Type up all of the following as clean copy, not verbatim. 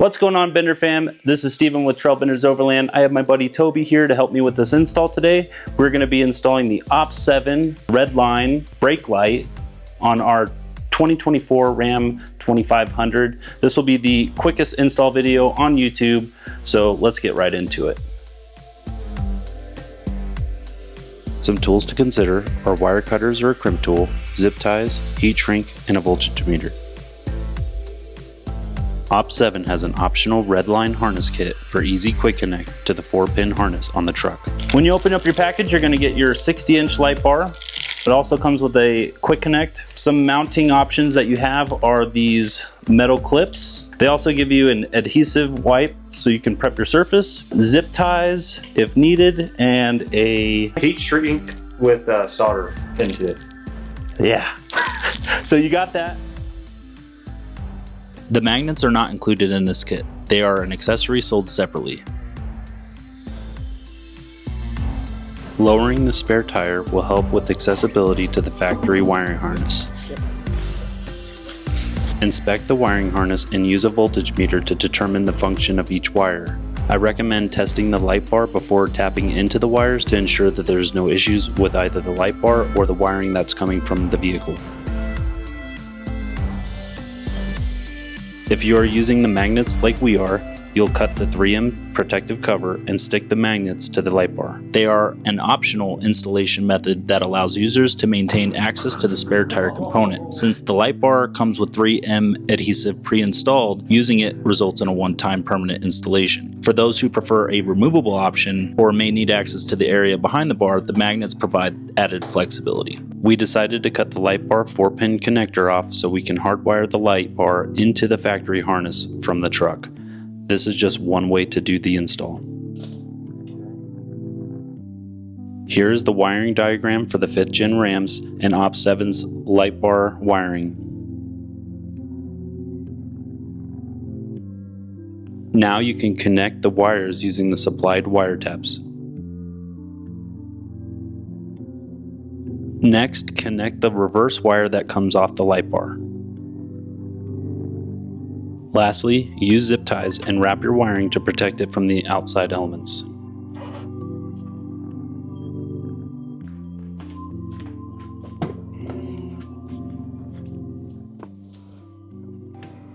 What's going on, Bender fam? This is Steven with Trail Benders Overland. I have my buddy Toby here to help me with this install today. We're going to be installing the OPT7 Redline brake light on our 2024 Ram 2500. This will be the quickest install video on YouTube, so let's get right into it. Some tools to consider are wire cutters or a crimp tool, zip ties, heat shrink, and a voltage meter. OPT7 has an optional Redline harness kit for easy quick connect to the 4-pin harness on the truck. When you open up your package, you're going to get your 60-inch light bar. It also comes with a quick connect. Some mounting options that you have are these metal clips. They also give you an adhesive wipe so you can prep your surface, zip ties if needed, and a heat shrink with solder into it. Yeah. So you got that. The magnets are not included in this kit. They are an accessory sold separately. Lowering the spare tire will help with accessibility to the factory wiring harness. Inspect the wiring harness and use a voltage meter to determine the function of each wire. I recommend testing the light bar before tapping into the wires to ensure that there is no issues with either the light bar or the wiring that's coming from the vehicle. If you are using the magnets like we are, you'll cut the 3M protective cover and stick the magnets to the light bar. They are an optional installation method that allows users to maintain access to the spare tire component. Since the light bar comes with 3M adhesive pre-installed, using it results in a one-time permanent installation. For those who prefer a removable option or may need access to the area behind the bar, the magnets provide added flexibility. We decided to cut the light bar 4-pin connector off so we can hardwire the light bar into the factory harness from the truck. This is just one way to do the install. Here is the wiring diagram for the 5th gen Rams and OPT7's light bar wiring. Now you can connect the wires using the supplied wire tabs. Next, connect the reverse wire that comes off the light bar. Lastly, use zip ties and wrap your wiring to protect it from the outside elements.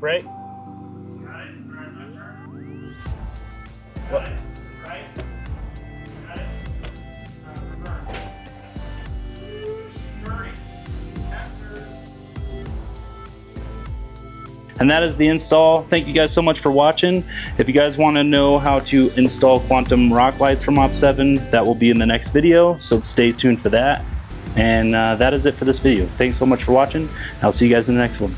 Right? What? And that is the install. Thank you guys so much for watching. If you guys want to know how to install quantum rock lights from OPT7, that will be in the next video, so stay tuned for that. And that is it for this video. Thanks so much for watching. I'll see you guys in the next one.